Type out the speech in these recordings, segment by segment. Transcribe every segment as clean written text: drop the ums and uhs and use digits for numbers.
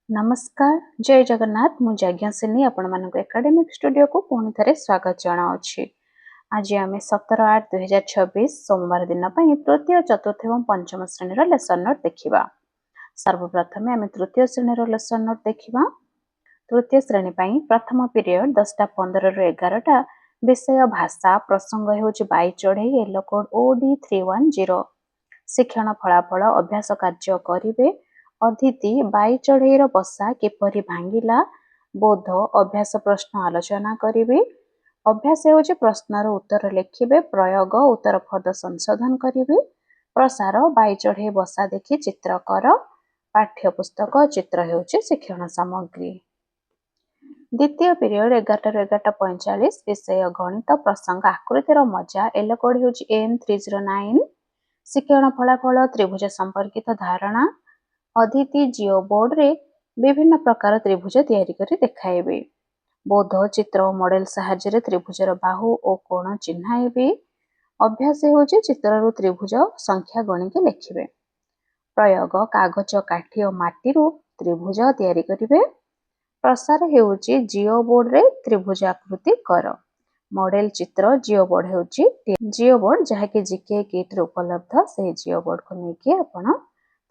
नमस्कार जय जगन्नाथ मु यज्ञासिनी आपण मानक एकेडमिक स्टूडियो को पुणी थे स्वागत जनावछि। आज आम 17/8/2026 सोमवार दिन तृतीय चतुर्थ और पंचम श्रेणी लेसन नोट देखा। सर्वप्रथम आम तृतीय श्रेणी लेसन नोट देखा। तृतीय श्रेणी प्रथम पीरियड 10:15 ରୁ 11ଟା विषय भाषा प्रसंग होउछि बाई चढ़ई येलो कोड OD310। शिक्षण फलाफल अभ्यास कार्य करिवे। अतिथि बाई चढ़ईर बसा किपरि भांगिला बोध अभ्यास प्रश्न आलोचना करिवे। अभ्यास होउछि प्रश्नर उत्तर लिखिबे। प्रयोग उत्तर पद संशोधन करिवे। प्रसार बाई चढ़ई बसा देखि चित्र कर। पाठ्य पुस्तक चित्र होउछि शिक्षण सामग्री। द्वितीय पीरियड 11 ରୁ 11:45 विषय गणित प्रसंग आकृतिर मजा येलो कोड होउछि M309। शिक्षण फलाफल त्रिभुज संपर्कित धारणा। अतिथि जिओ बोर्ड रे विभिन्न प्रकार त्रिभुज तैयारी करी देखाइबे। बोध चित्र और मॉडल सहाय्य त्रिभुजर बाहु और कोण चिन्हाइबे। अभ्यास होउछि चित्ररु त्रिभुज संख्या गणिके लिखिबे। प्रयोग कागज काठी और माटीरु त्रिभुज तैयारी करिवे। प्रसार होउछि जिओ बोर्ड रे त्रिभुज आकृति कर। मॉडल चित्र जिओ बोर्ड होउछि जिओ बोर्ड जहाँकि जीके किट रे उपलब्ध से जिओ बोर्ड को लेके आपण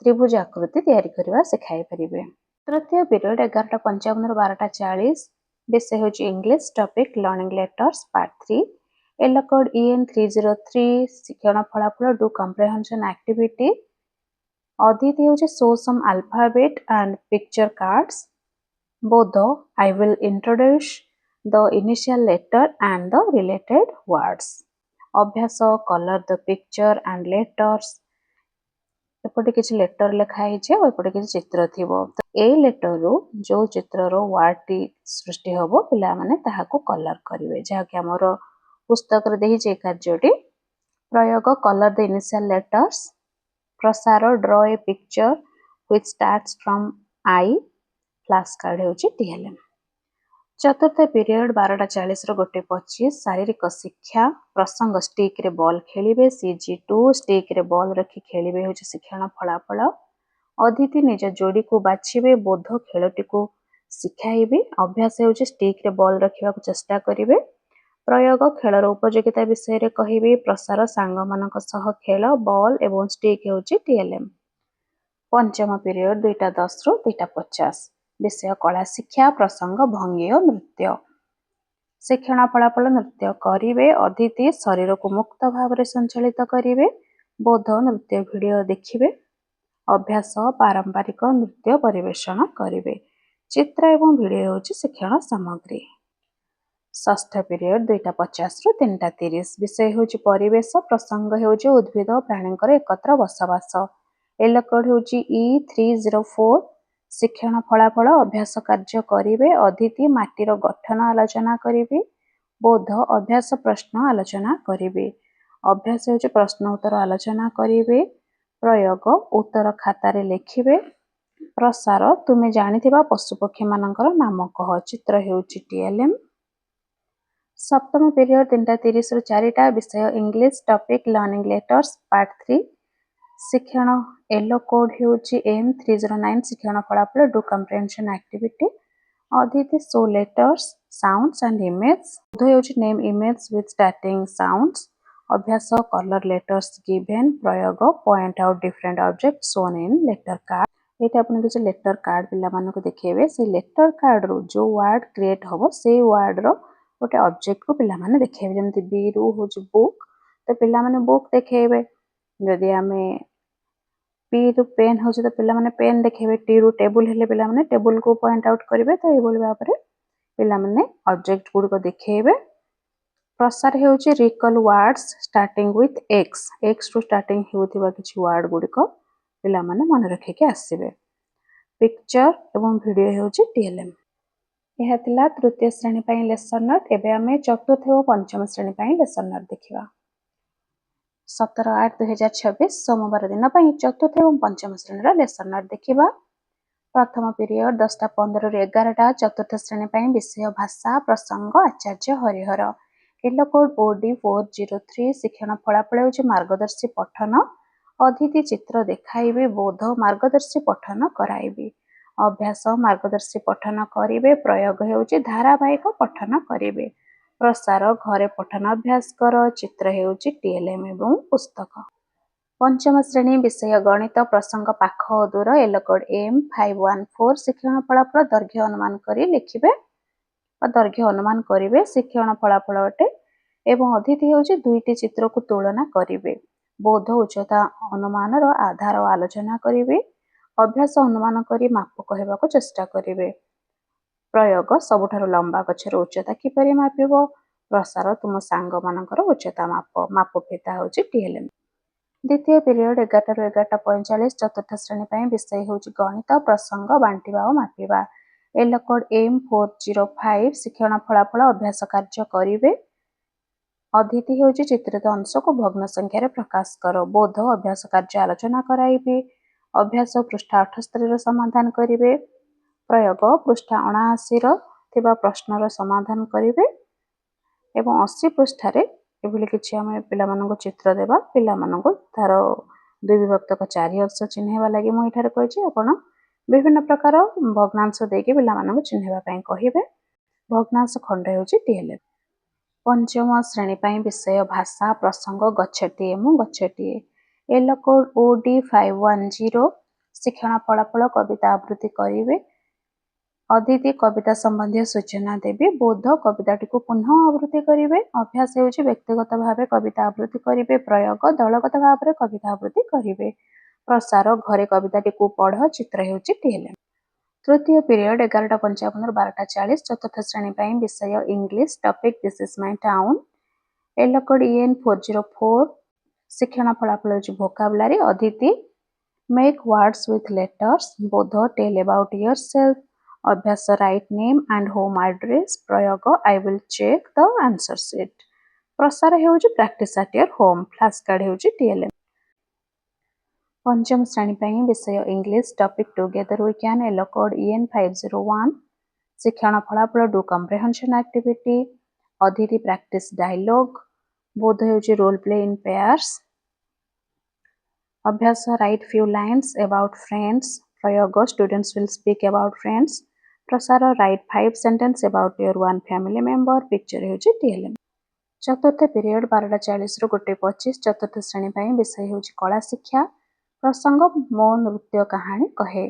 त्रिभुज आकृति तैयारी करबा सिखाई परिबे। तृतीय पीरियड 11:55 ରୁ 12:40 विषय होउछि English topic learning letters part 3 yellow code EN303। शिक्षण फलाफल डू कॉम्प्रिहेंशन एक्टिविटी। अतिथि होउछि show some alphabet and picture cards. बोध I will introduce the initial letter and the related words. अभ्यास colour the picture and letters. एपटे किसी letter लिखाई और एपटे किसी चित्र थिबो। तो ए लेटर रो जो चित्र रो वर्ड टी सृष्टि होबो पिला माने ताहाको कलर करिवे जहा कि हमर पुस्तक रे देहि जे कार्यटी। प्रयोग कलर द इनिशियल लेटर्स। प्रसार draw a picture which starts from I. Flash card होची TLM। चतुर्थ पीरियड 12:40 ରୁ 1:25 शारीरिक शिक्षा प्रसंग स्टिक रे बॉल खेलिबे। CG2 स्टिक रे बॉल रखी खेलिबे होची शिक्षण फलाफल। अतिथि निज जोड़ी को बाछिबे। बोध खेलटी को शिखाइबे। अभ्यास होची स्टिक रे बॉल रखिबा को चेष्टा करिवे। प्रयोग खेलर उपयोगिता विषय रे कहिबे। प्रसार सांग मानक सह खेल बॉल एवं स्टिक होची TLM। पंचम पीरियड 2:10 ରୁ 2:50 विषय कला शिक्षा प्रसंग भंगी और नृत्य। शिक्षण फलाफल नृत्य करिवे। अतिथि शरीर को मुक्त भाव रे संचालित करिवे। बोध नृत्य वीडियो देखिवे। अभ्यास पारंपरिक नृत्य परिवेषण करिवे। चित्र एवं वीडियो होची शिक्षण सामग्री। षष्ठ पीरियड 2:50 ରୁ 3:30 विषय होची परिवेश प्रसंग होची उद्भिद प्राणींकर एकत्र बसवास। येलो कोड होची E304। शिक्षण फलाफल अभ्यास कार्य करिवे। अतिथि माटीर गठन आलोचना करिवे। बोध अभ्यास प्रश्न आलोचना करिवे। अभ्यास होची प्रश्न उत्तर आलोचना करिवे। प्रयोग उत्तर खाता रे लिखिवे। प्रसार तुमे जानिथिबा पशुपक्षी मानकर नाम कह चित्र होची TLM। सप्तम पीरियड 3:30 ରୁ 4ଟା विषय English topic learning letters part 3 शिक्षण येलो कोड होउछि M309। शिक्षण फलाफल डू कॉम्प्रिहेंशन एक्टिविटी। अतिथि show letters sounds and image. बोध होउछि name image with starting sounds. अभ्यास कलर लेटर्स गिवन। प्रयोग point out different object shown in letter card. एटा अपन किछ लेटर कार्ड पिला मानको देखेबे। से लेटर कार्ड रो जो वर्ड क्रिएट होबो से वर्ड रो गोटे ऑब्जेक्ट को पिला माने देखेबे। जेमति बी रो होउछि बुक तो पिला माने बुक देखेबे। जदि हमें पी रु पेन होउछि तो पिला माने पेन देखेबे। टी रु टेबल हेले पिला माने टेबल को पॉइंट आउट करिवे। तो ए बोल भाबरे पिला माने ऑब्जेक्ट गुड को देखेबे। प्रसार होउछि recall words starting with X. X to starting होउथिबा किछि वर्ड गुडी को पिला माने मन रखे के आसीबे। पिक्चर एवं वीडियो होउछि TLM। यह थिला तृतीय श्रेणी पई लेसन नोट। एबे हमें चतुर्थ और पंचम श्रेणी पई लेसन नोट देखिबा। 17/8/2026 सोमवार दिन चतुर्थ और पंचम श्रेणी लेसन नोट देखिबा। प्रथम पीरियड 10:15 ରୁ 11ଟା चतुर्थ श्रेणी विषय भाषा प्रसंग आचार्य हरिहर। Yellow code OD403। शिक्षण फलाफल होउछि मार्गदर्शी पठन। अतिथि चित्र देखाइबे। बोध मार्गदर्शी पठन कराइबे। अभ्यास मार्गदर्शी पठन करिवे प्रयोग हेउची धारावाहिक पठन करिवे प्रसार घरे पठन अभ्यास कर चित्र हेउची टीएलएम एवं पुस्तक। पंचम श्रेणी विषय गणित प्रसंग पाख और दूर एल कोड M514 शिक्षण फलाफल दैर्घ्य अनुमान करी लिखिबे दैर्घ्य अनुमान करिवे शिक्षण फलाफल अटे एवं अतिथि हेउची दुईटी चित्र को तुलना करिवे बोध उच्चता अनुमान आधार आलोचना करिवे अभ्यास अनुमान करी माप कहबाको चेष्टा करिवे प्रयोग सबुठारु लंबा गछर उच्चता किपरि मापिबो प्रसार तुम सांग मानकर उच्चता माप फेता होची टीएलएम। द्वितीय पीरियड 11 ରୁ 11:45 चतुर्थ श्रेणी ପାଇଁ विषय होची गणित प्रसंग बांटिबा और मापिबा एल कोड M405 शिक्षण फलाफल अभ्यास कार्य करिवे अतिथि होची चित्रित अंश को भग्न संख्या प्रकाश कर बोध अभ्यास कार्य आलोचना कराइबे अभ्यास पृष्ठ 78 समाधान करिवे प्रयोग पृष्ठ 79 थिबा प्रश्नर समाधान करिवे एवं 80 पृष्ठ एभली किछि आमे पिलामानंको चित्र देबा पिलामानंको तार दुई विभक्तक चारि अंश चिन्हैबा लागि मु इठारे कहिछि आपण विभिन्न प्रकार भग्नांश देके पिलामानंको चिन्हैबा पई कहिबे भग्नांश खंड हेउछि टीएलएम। पंचम श्रेणी पई विषय भाषा प्रसंग गच्छटिए मु गच्छटिए एल कोड OD510 शिक्षण फलाफल कविता आवृत्ति करिवे अतिथि कविता संबंधी सूचना देवी बोध कविताटी को पुनः आवृत्ति करिवे अभ्यास हेउछि व्यक्तिगत भावे कविता आवृत्ति करिवे प्रयोग दलगत भावे कविता आवृत्ति करिवे प्रसार घरे कविताटी को पढ़ चित्र हेउछि टीएलएम। तृतीय पीरियड 11:55 ରୁ 12:40 चतुर्थ श्रेणी ପାଇଁ विषय English topic this is my town L code EN404 शिक्षण फलाफल हेउछि वोकाबुलारी अतिथि मेक वर्ड्स विथ लेटर्स बोध टेल अबाउट योरसेल्फ अभ्यास write name and home address प्रयोग I will check the answer sheet प्रसार हेउछि practice at your home flash card हेउछि टीएलएम। पंचम श्रेणी ପାଇଁ विषय English topic together we can L code EN501 शिक्षण फलाफल डू कम्प्रिहेंशन एक्टिविटी अतिथि प्रैक्टिस डायलॉग बोध हेउछि रोल प्ले इन पेयर्स अभ्यास write few lines about friends प्रयोग students will speak about friends प्रसार write 5 sentence about your one family member picture हेउछि TLM. चतुर्थ period 12:40 ରୁ 1:25 चतुर्थ श्रेणी ପାଇଁ विषय हेउछि कला शिक्षा प्रसंग मो नृत्य कहानी कहे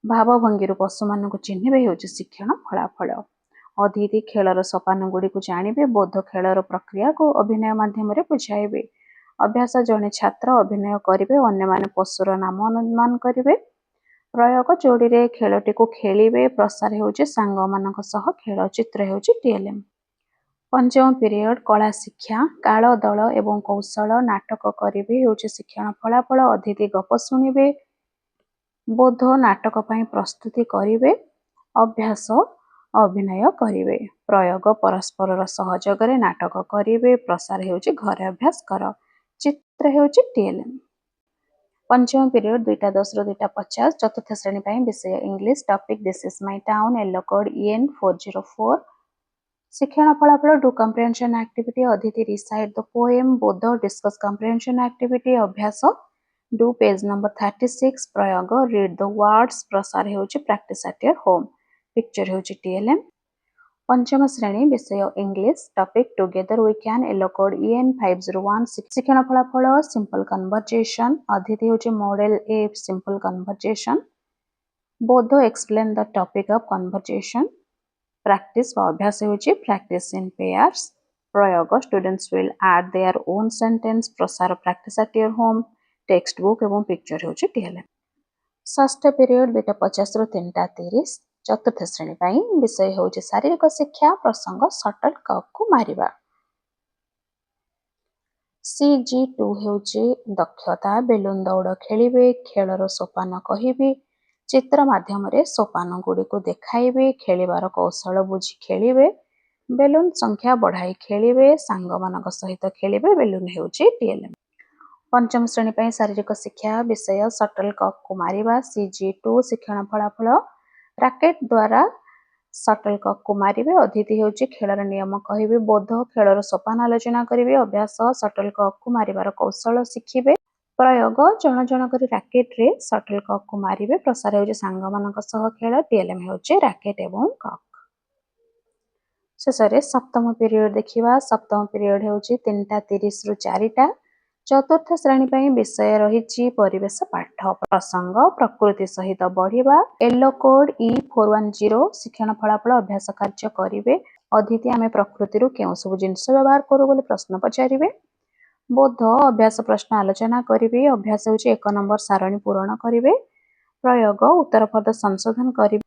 भावभंगी पशु मान को चिन्हबे हेउछि शिक्षण फलाफल अतिथि खेलर सोपान गुडी को जानिबे बोध खेलर प्रक्रिया को अभिनय माध्यम रे बुझाइबे अभ्यास जने छात्र अभिनय करिवे अन्य माने पशुर नाम अनुमान करिवे प्रयोग जोड़ी रे खेलटी को खेलिबे प्रसार हेउछि सांग मानक सह खेल चित्र हेउछि टीएलएम। पंचम पीरियड कला शिक्षा काल दल एवं कौशल नाटक करिवे हेउछि शिक्षण फलाफल अतिथि गप सुनिबे बोध नाटक पई प्रस्तुति करिवे अभ्यास अभिनय करिवे प्रयोग परस्पर सहयोग रे नाटक करिवे प्रसार हेउछि घरे अभ्यास कर चित्र हेउछि टीएलएम। पंचम पीरियड 2:10 ରୁ 2:50 चतुर्थ श्रेणी ପାଇଁ विषय English topic this is my town L code EN404 शिक्षण फलाफल डू कम्प्रिहेंशन एक्टिविटी अतिथि रिसाइट द पोएम बोध डिस्कस कम्प्रिहेंशन एक्टिविटी अभ्यास डू पेज नंबर 36 प्रयोग रीड द वर्ड्स प्रसार हेउछि practice at your home picture हेउछि टीएलएम। पंचम श्रेणी विषय English topic together we can L code EN501 शिक्षण फलाफल सिंपल कन्वर्जेशन अतिथि होछि मॉडल ए सिंपल कन्वर्जेशन बोध explain the topic of conversation practice व अभ्यास होछि प्रैक्टिस इन पेयर्स प्रयोग students will add their own sentence प्रसार practice at your home text book एवं पिक्चर होछि टीएलएम। षष्ठ पीरियड 2:50 ରୁ 3:30 चतुर्थ श्रेणी ପାଇଁ विषय होछि शारीरिक शिक्षा प्रसंग शटल कॉक को मारिबा CG2 हेउछि दक्षता बेलून दौड़ खेलिबे खेलर सोपान कहिबे चित्र माध्यम रे सोपान गुडी को देखाइबे खेलिबार कौशल बुझी खेलिबे बेलून संख्या बढ़ाई खेलिबे सांग मानक सहित खेलिबे बेलून हेउछि टीएलएम। पंचम श्रेणी ପାଇଁ शारीरिक शिक्षा विषय शटल कॉक को मारिबा CG2 शिक्षण फलाफल रैकेट द्वारा शटल कॉक को मारिबे अतिथि हेउछि खेलर नियम कहिबे बोध खेलर सोपान आलोचना करिवे अभ्यास शटल कॉक को मारिबार कौशल शिखिबे प्रयोग जन जन कर राकेट रे शटल कॉक को मारिबे। प्रसार होउचे सांग मानक सह खेल। टीएलएम होउचे राकेट एवं कॉक। शेषे सप्तम पीरियड देखिबा। सप्तम पीरियड होउची 3:30 रु 4टा। चतुर्थ श्रेणी ପାଇଁ विषय रहिछि परिवेश पाठ। प्रसंग प्रकृति सहित बढ़िबा। येलो कोड E410 शिक्षण फलाफल अभ्यास कार्य करिवे। अतिथि आमे प्रकृति रु केउ सब जिंस व्यवहार करू बोली प्रश्न पचारिवे। बोध अभ्यास प्रश्न आलोचना करिवे। अभ्यास होउछि 1 नंबर सारणी पूर्ण करिवे। प्रयोग उत्तर पद संशोधन करिवे।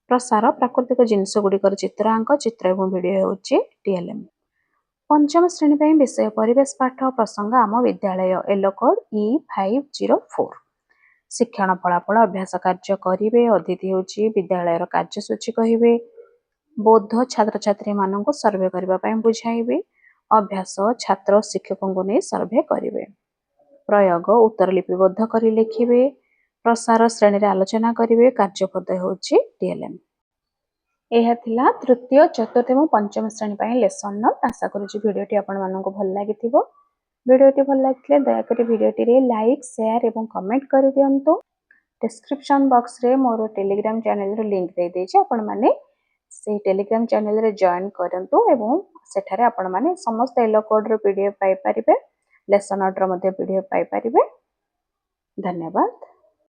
प्रसार प्राकृतिक जिंस गुड़िकर चित्रांक चित्र एवं वीडियो होउछि टीएलएम। पंचम श्रेणी ପାଇଁ विषय परिवेश पाठ। प्रसंग आम विद्यालय। येलो कोड E504 शिक्षण फलाफल अभ्यास कार्य करिवे। अतिथि होउछि विद्यालयर कार्यसूची कहिवे। बोध छात्र छात्री मानक सर्वे करबा ପାଇଁ बुझाइबे। अभ्यास छात्र शिक्षकों को नहीं सर्वे करिवे। प्रयोग उत्तर लिपिबद्ध करी लिखिबे। प्रसार श्रेणी रे आलोचना करिवे। कार्यपद होउछि टीएलएम। यह थिला तृतीय चतुर्थ एवं पंचम श्रेणी ପାଇଁ लेसन नोट। आशा करूछि भिडियोटी आपण मानक भल लागिथिबो। भिडियोटी भल लागिले दया करी भिडियोटी रे लाइक शेयर एवं कमेंट करि दियंतु। डिस्क्रिप्शन बॉक्स रे मोर टेलीग्राम चैनल रो लिंक दे देछि। आपण माने से टेलीग्राम चैनल रे जॉइन करंतु एवं सेठारे आपण माने समस्त येलो कोड रो पीडीएफ पाई परिबे। लेसन नोट रो मध्ये पीडीएफ पाई परिबे। धन्यवाद।